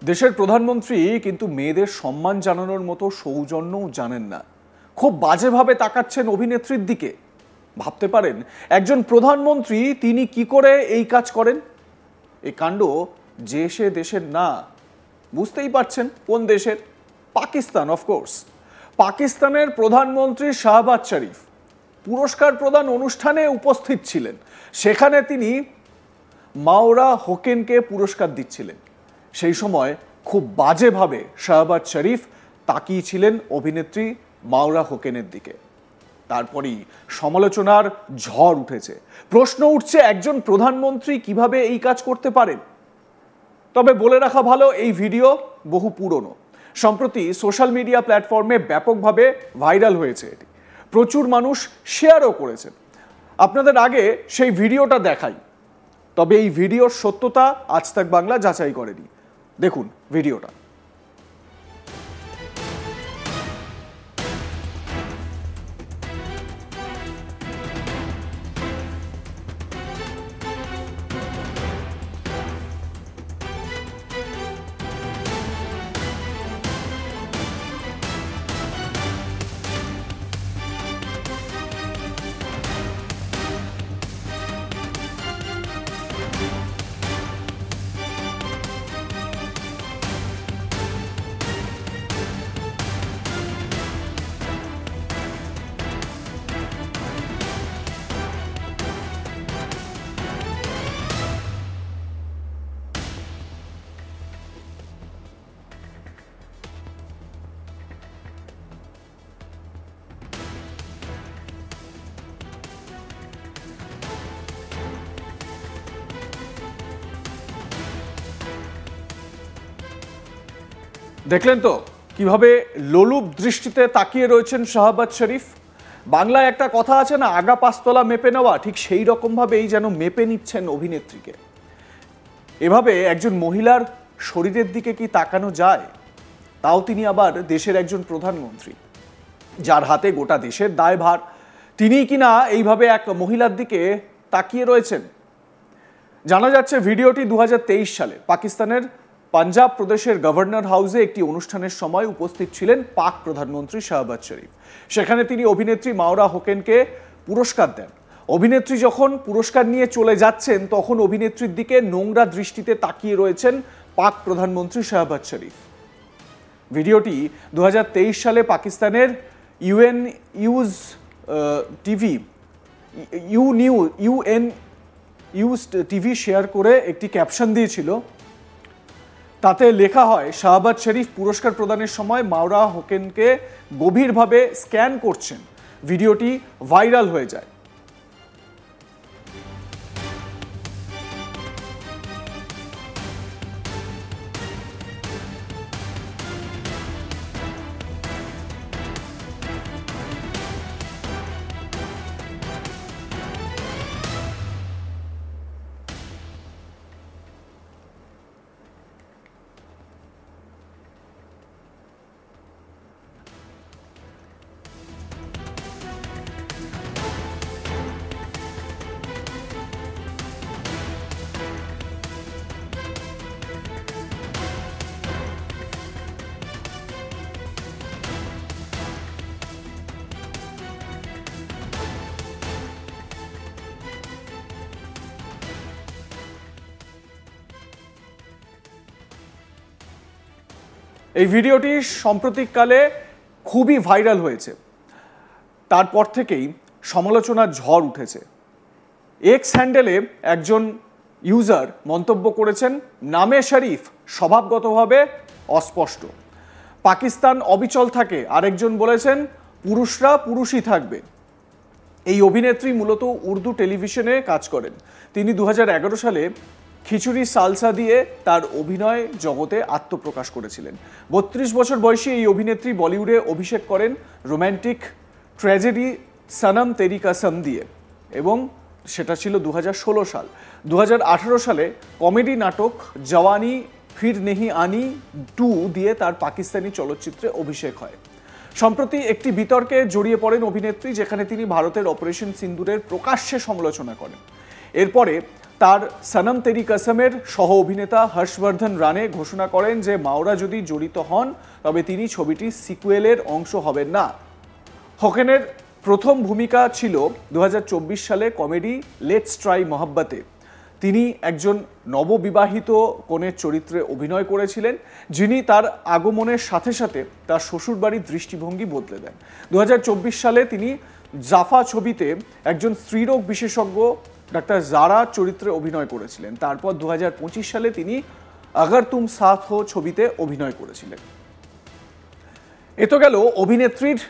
দেশের প্রধানমন্ত্রী কিন্তু মেয়েদের সম্মান জানানোর মতো সৌজন্যও জানেন না। খুব বাজেভাবে তাকাচ্ছেন অভিনেত্রীর দিকে। ভাবতে পারেন একজন প্রধানমন্ত্রী তিনি কি করে এই কাজ করেন? এই কাণ্ড যে সে দেশের না, বুঝতেই পারছেন কোন দেশের। পাকিস্তান, অফকোর্স। পাকিস্তানের প্রধানমন্ত্রী শাহবাজ শরীফ পুরস্কার প্রদান অনুষ্ঠানে উপস্থিত ছিলেন। সেখানে তিনি মাওরা হোকেনকে পুরস্কার দিচ্ছিলেন। সেই সময় খুব বাজেভাবে শাহবাজ শরীফ তাকিয়েছিলেন অভিনেত্রী মাওরা হোকেনের দিকে। তারপরই সমালোচনার ঝড় উঠেছে। প্রশ্ন উঠছে একজন প্রধানমন্ত্রী কিভাবে এই কাজ করতে পারেন। তবে বলে রাখা ভালো, এই ভিডিও বহু পুরনো। সম্প্রতি সোশ্যাল মিডিয়া প্ল্যাটফর্মে ব্যাপকভাবে ভাইরাল হয়েছে এটি। প্রচুর মানুষ শেয়ারও করেছেন। আপনাদের আগে সেই ভিডিওটা দেখাই। তবে এই ভিডিওর সত্যতা আজ তাক বাংলা যাচাই করেনি। দেখুন ভিডিওটা। দেখলেন তো কিভাবে লোলুপ দৃষ্টিতে তাকিয়ে রয়েছেন শাহবাজ শরীফ। বাংলায় একটা কথা আছে না, আগা পাঁচতলা মেপে নেওয়া, ঠিক সেই রকমভাবেই যেন মেপে নিচ্ছেন অভিনেত্রীকে। এভাবে একজন মহিলার শরীরের দিকে কি তাকানো যায়? তাও তিনি আবার দেশের একজন প্রধানমন্ত্রী, যার হাতে গোটা দেশের দায়ভার। তিনিই কিনা এইভাবে এক মহিলার দিকে তাকিয়ে রয়েছেন। জানা যাচ্ছে ভিডিওটি 2023 সালে পাকিস্তানের পাঞ্জাব প্রদেশের গভর্নর হাউসে একটি অনুষ্ঠানের সময় উপস্থিত ছিলেন পাক প্রধানমন্ত্রী শাহবাজ শরীফ। সেখানে তিনি অভিনেত্রী মাওরা হোকেনকে পুরস্কার দেন। অভিনেত্রী যখন পুরস্কার নিয়ে চলে যাচ্ছেন, তখন অভিনেত্রীর দিকে নোংরা দৃষ্টিতে তাকিয়ে রয়েছেন পাক প্রধানমন্ত্রী শাহবাজ শরীফ। ভিডিওটি 2023 সালে পাকিস্তানের ইউএন নিউজ টিভি শেয়ার করে একটি ক্যাপশন দিয়েছিল। তাতে লেখা হয়, শাহবাজ শরীফ পুরস্কার প্রদানের সময় মাওরা হোকেনকে গভীরভাবে স্ক্যান করছেন। ভিডিওটি ভাইরাল হয়ে যায়। এই ভিডিওটি সাম্প্রতিককালে খুবই ভাইরাল হয়েছে। তারপর থেকেই সমালোচনার ঝড় উঠেছে। এক্স হ্যান্ডেলে একজন ইউজার মন্তব্য করেছেন, নামে শরীফ, স্বভাবগতভাবে অস্পষ্ট। পাকিস্তান অবিচল থাকে। আরেকজন বলেছেন, পুরুষরা পুরুষই থাকবে। এই অভিনেত্রী মূলত উর্দু টেলিভিশনে কাজ করেন। তিনি 2011 সালে খিচুড়ি সালসা দিয়ে তার অভিনয় জগতে আত্মপ্রকাশ করেছিলেন। 32 বছর বয়সী এই অভিনেত্রী বলিউডে অভিষেক করেন রোম্যান্টিক ট্র্যাজেডি সনম তেরি কসম দিয়ে, এবং সেটা ছিল 2016 সাল। 2018 সালে কমেডি নাটক জওয়ানি ফির নেহি আনি 2 দিয়ে তার পাকিস্তানি চলচ্চিত্রে অভিষেক হয়। সম্প্রতি একটি বিতর্কে জড়িয়ে পড়েন অভিনেত্রী, যেখানে তিনি ভারতের অপারেশন সিন্দুরের প্রকাশ্যে সমালোচনা করেন। এরপরে তার সনম তেরি কসমের সহ অভিনেতা হর্ষবর্ধন রানে ঘোষণা করেন যে মাওরা যদি জড়িত হন তবে তিনি ছবিটির সিকুয়েলের অংশ হবেন না। হকেনের প্রথম ভূমিকা ছিল 2024 সালে কমেডি লেটস ট্রাই মোহাব্বতে। তিনি একজন নববিবাহিত কনের চরিত্রে অভিনয় করেছিলেন, যিনি তার আগমনের সাথে সাথে তার শ্বশুরবাড়ির দৃষ্টিভঙ্গি বদলে দেন। 2024 সালে তিনি জাফা ছবিতে একজন স্ত্রীরোগ বিশেষজ্ঞ ডাক্তার জারা চরিত্রে অভিনয় করেছিলেন। তারপর 2025 সালে তিনি আগর তুম সাথ হো ছবিতে অভিনয় করেছিলেন। এ তো গেল অভিনেত্রীর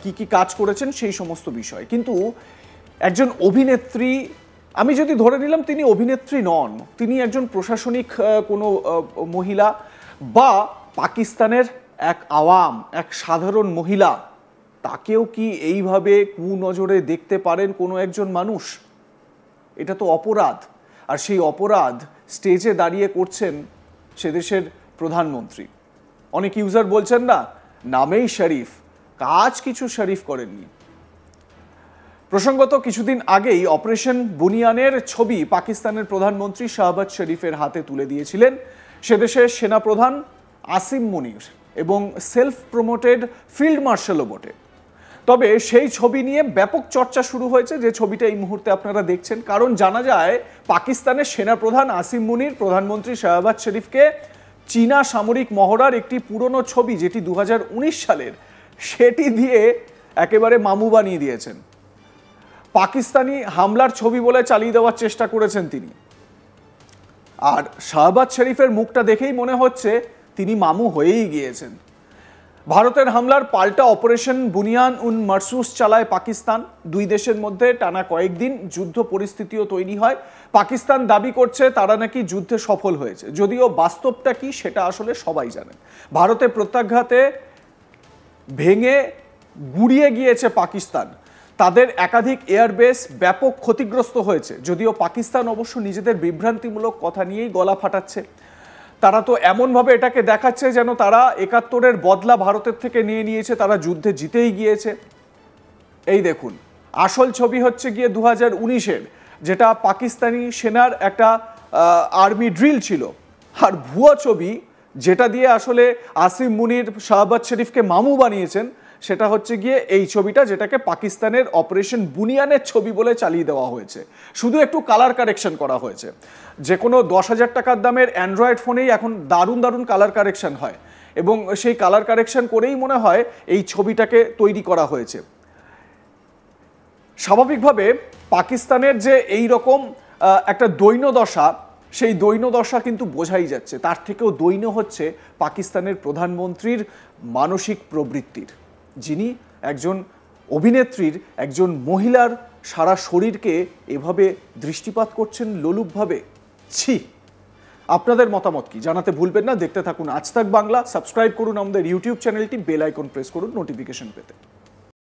কি কি কাজ করেছেন সেই সমস্ত বিষয়। কিন্তু একজন অভিনেত্রী, আমি যদি ধরে নিলাম তিনি অভিনেত্রী নন, তিনি একজন প্রশাসনিক কোনো মহিলা বা পাকিস্তানের এক আওয়াম, এক সাধারণ মহিলা, তাকেও কি এইভাবে কুনজরে দেখতে পারেন কোনো একজন মানুষ? এটা তো অপরাধ। আর সেই অপরাধ স্টেজে দাঁড়িয়ে করছেন সে দেশের প্রধানমন্ত্রী। অনেক ইউজার বলছেন না, নামেই শরীফ, কাজ কিছু শরীফ করেননি। প্রসঙ্গত কিছুদিন আগেই অপারেশন বুনিয়ানের ছবি পাকিস্তানের প্রধানমন্ত্রী শাহবাজ শরীফের হাতে তুলে দিয়েছিলেন সে দেশের সেনাপ্রধান আসিম মুনির এবং সেলফ প্রমোটেড ফিল্ড মার্শালও বটে। তবে সেই ছবি নিয়ে ব্যাপক চর্চা শুরু হয়েছে, যে ছবিটা এই মুহূর্তে আপনারা দেখছেন। কারণ জানা যায় পাকিস্তানের সেনাপ্রধান আসিম মুনির প্রধানমন্ত্রী শাহবাজ শরীফকে চীনা সামরিক মহড়ার একটি পুরনো ছবি, যেটি 2019 সালের, সেটি দিয়ে একেবারে মামু বানিয়ে দিয়েছেন। পাকিস্তানি হামলার ছবি বলে চালিয়ে দেওয়ার চেষ্টা করেছেন তিনি। আর শাহবাজ শরীফের মুখটা দেখেই মনে হচ্ছে তিনি মামু হয়েই গিয়েছেন। ভারতের হামলার পাল্টা অপারেশন বুনিয়ান উন মারসুস চালায় পাকিস্তান। দুই দেশের মধ্যে টানা কয়েকদিন যুদ্ধ পরিস্থিতিও তৈরি হয়। পাকিস্তান দাবি করছে তারা নাকি যুদ্ধে সফল হয়েছে, যদিও বাস্তবটা কি সেটা আসলে সবাই জানেন। ভারতের প্রত্যাঘাতে ভেঙে গুড়িয়ে গিয়েছে পাকিস্তান। তাদের একাধিক এয়ারবেস ব্যাপক ক্ষতিগ্রস্ত হয়েছে, যদিও পাকিস্তান অবশ্য নিজেদের বিভ্রান্তিমূলক কথা নিয়েই গলা ফাটাচ্ছে। তারা তো এমনভাবে এটাকে দেখাচ্ছে যেন তারা 71-এর বদলা ভারতের থেকে নিয়ে নিয়েছে, তারা যুদ্ধে জিতেই গিয়েছে। এই দেখুন, আসল ছবি হচ্ছে গিয়ে 2019-এর, যেটা পাকিস্তানি সেনার একটা আর্মি ড্রিল ছিল। আর ভুয়া ছবি, যেটা দিয়ে আসলে আসিম মুনির শাহবাজ শরীফকে মামু বানিয়েছেন, সেটা হচ্ছে গিয়ে এই ছবিটা, যেটাকে পাকিস্তানের অপারেশন বুনিয়ানের ছবি বলে চালিয়ে দেওয়া হয়েছে। শুধু একটু কালার কারেকশন করা হয়েছে। যে কোনো 10,000 টাকার দামের অ্যান্ড্রয়েড ফোনেই এখন দারুণ দারুণ কালার কারেকশন হয়, এবং সেই কালার কারেকশন করেই মনে হয় এই ছবিটাকে তৈরি করা হয়েছে। স্বাভাবিকভাবে পাকিস্তানের যে এই রকম একটা দৈন্যদশা, সেই দৈন্যদশা কিন্তু বোঝাই যাচ্ছে। তার থেকেও দৈন্য হচ্ছে পাকিস্তানের প্রধানমন্ত্রীর মানসিক প্রবৃত্তির, যিনি একজন অভিনেত্রীর, একজন মহিলার সারা শরীরকে এভাবে দৃষ্টিপাত করছেন লোলুপভাবে। ছি! আপনাদের মতামত কি জানাতে ভুলবেন না। দেখতে থাকুন আজ তাক বাংলা। সাবস্ক্রাইব করুন আমাদের ইউটিউব চ্যানেলটি, বেল আইকন প্রেস করুন নোটিফিকেশন পেতে।